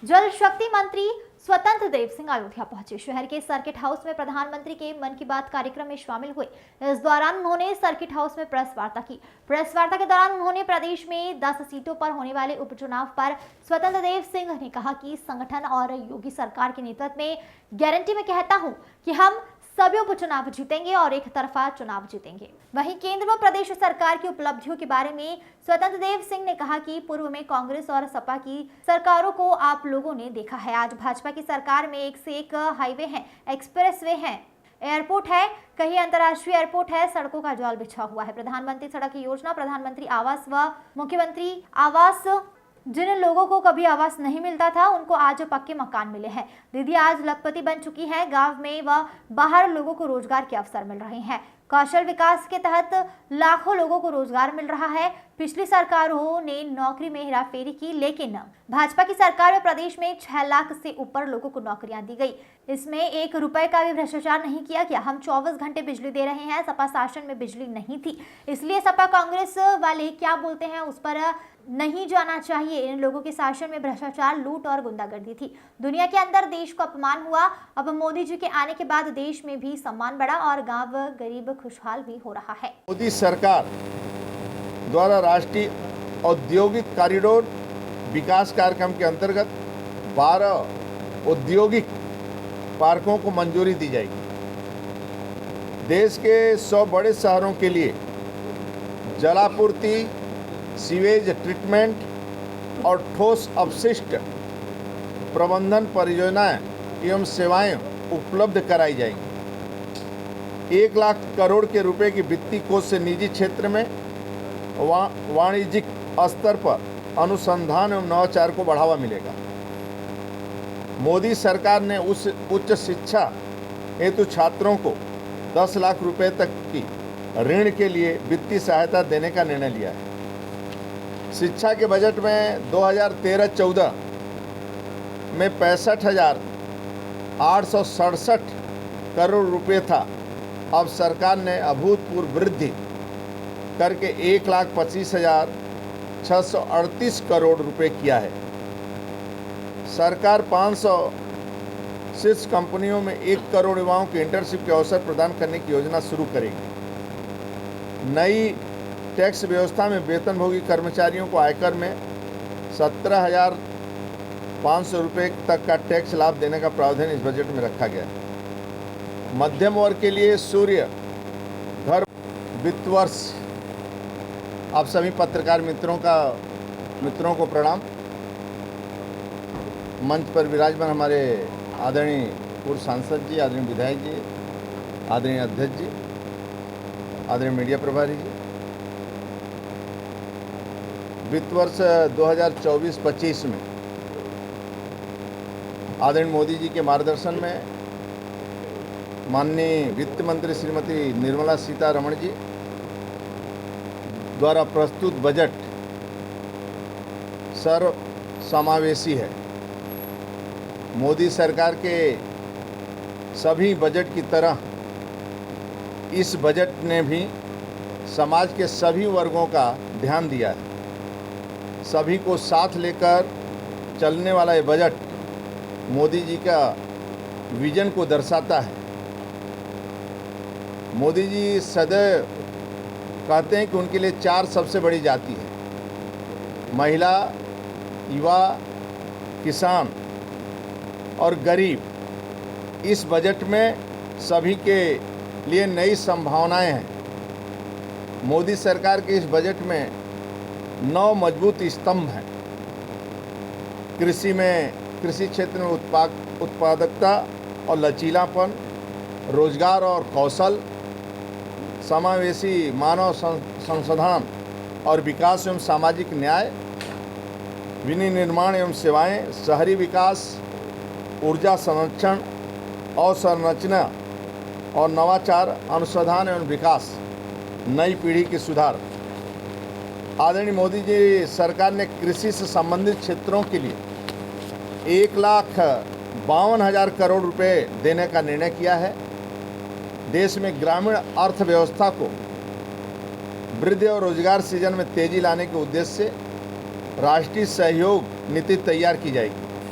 जल शक्ति मंत्री स्वतंत्र देव सिंह अयोध्या पहुंचे। शहर के सर्किट हाउस में प्रधानमंत्री के मन की बात कार्यक्रम में शामिल हुए। इस दौरान उन्होंने सर्किट हाउस में प्रेस वार्ता की। प्रेस वार्ता के दौरान उन्होंने प्रदेश में 10 सीटों पर होने वाले उपचुनाव पर स्वतंत्र देव सिंह ने कहा कि संगठन और योगी सरकार के नेतृत्व में गारंटी में कहता हूं कि हम सभी उपचुनाव जीतेंगे और एक तरफा चुनाव जीतेंगे। वहीं केंद्र व प्रदेश सरकार की उपलब्धियों के बारे में स्वतंत्र देव सिंह ने कहा कि पूर्व में कांग्रेस और सपा की सरकारों को आप लोगों ने देखा है। आज भाजपा की सरकार में एक से एक हाईवे हैं, एक्सप्रेसवे हैं, एयरपोर्ट है, कहीं अंतर्राष्ट्रीय एयरपोर्ट है, सड़कों का जाल बिछा हुआ है। प्रधानमंत्री सड़क योजना, प्रधानमंत्री आवास व मुख्यमंत्री आवास, जिन लोगों को कभी आवास नहीं मिलता था उनको आज पक्के मकान मिले हैं। दीदी आज लखपति बन चुकी है। गांव में व बाहर लोगों को रोजगार के अवसर मिल रहे हैं। कौशल विकास के तहत लाखों लोगों को रोजगार मिल रहा है। पिछली सरकारों ने नौकरी में हेराफेरी की, लेकिन भाजपा की सरकार में प्रदेश में 6 लाख से ऊपर लोगों को नौकरियां दी गई। इसमें 1 रुपए का भी भ्रष्टाचार नहीं किया गया। हम 24 घंटे बिजली दे रहे हैं। सपा शासन में बिजली नहीं थी, इसलिए सपा कांग्रेस वाले क्या बोलते हैं उस पर नहीं जाना चाहिए। इन लोगों के शासन में भ्रष्टाचार, लूट और गुंडागर्दी थी। दुनिया के अंदर देश को अपमान हुआ। अब मोदी जी के आने के बाद देश में भी सम्मान बढ़ा और गांव गरीब खुशहाल भी हो रहा है। मोदी सरकार द्वारा राष्ट्रीय औद्योगिक कॉरिडोर विकास कार्यक्रम के अंतर्गत 12 औद्योगिक पार्कों को मंजूरी दी जाएगी। देश के 100 बड़े शहरों के लिए जलापूर्ति, सीवेज ट्रीटमेंट और ठोस अपशिष्ट प्रबंधन परियोजनाएं एवं सेवाएं उपलब्ध कराई जाएंगी। 1 लाख करोड़ के रुपए की वित्तीय कोष से निजी क्षेत्र में वाणिज्यिक स्तर पर अनुसंधान एवं नवाचार को बढ़ावा मिलेगा। मोदी सरकार ने उच्च शिक्षा हेतु छात्रों को 10 लाख रुपए तक की ऋण के लिए वित्तीय सहायता देने का निर्णय लिया है। शिक्षा के बजट में 2013-14 में 65,867 करोड़ रुपए था। अब सरकार ने अभूतपूर्व वृद्धि करके 1,25,638 करोड़ रुपए किया है। सरकार 500 शीर्ष कंपनियों में 1 करोड़ युवाओं को इंटर्नशिप के अवसर प्रदान करने की योजना शुरू करेगी। नई टैक्स व्यवस्था में वेतनभोगी कर्मचारियों को आयकर में 17,500 रुपये तक का टैक्स लाभ देने का प्रावधान इस बजट में रखा गया है। मध्यम वर्ग के लिए सूर्य घर वित्त वर्ष। आप सभी पत्रकार मित्रों को प्रणाम। मंच पर विराजमान हमारे आदरणीय पूर्व सांसद जी, आदरणीय विधायक जी, आदरणीय अध्यक्ष जी, आदरणीय मीडिया प्रभारी जी। वित्त वर्ष 2024-25 में आदरणीय मोदी जी के मार्गदर्शन में माननीय वित्त मंत्री श्रीमती निर्मला सीतारमण जी द्वारा प्रस्तुत बजट सर्व समावेशी है। मोदी सरकार के सभी बजट की तरह इस बजट ने भी समाज के सभी वर्गों का ध्यान दिया है। सभी को साथ लेकर चलने वाला ये बजट मोदी जी का विजन को दर्शाता है। मोदी जी सदैव कहते हैं कि उनके लिए 4 सबसे बड़ी जाति है: महिला, युवा, किसान और गरीब। इस बजट में सभी के लिए नई संभावनाएं हैं। मोदी सरकार के इस बजट में 9 मजबूत स्तंभ हैं। कृषि क्षेत्र में उत्पादकता और लचीलापन, रोजगार और कौशल, समावेशी मानव संसाधन और विकास एवं सामाजिक न्याय, विनिर्माण एवं सेवाएं, शहरी विकास, ऊर्जा संरक्षण, अवसंरचना और नवाचार, अनुसंधान एवं विकास, नई पीढ़ी की सुधार। आदरणीय मोदी जी सरकार ने कृषि से संबंधित क्षेत्रों के लिए 1,52,000 करोड़ रुपए देने का निर्णय किया है। देश में ग्रामीण अर्थव्यवस्था को वृद्धि और रोजगार सृजन में तेजी लाने के उद्देश्य से राष्ट्रीय सहयोग नीति तैयार की जाएगी।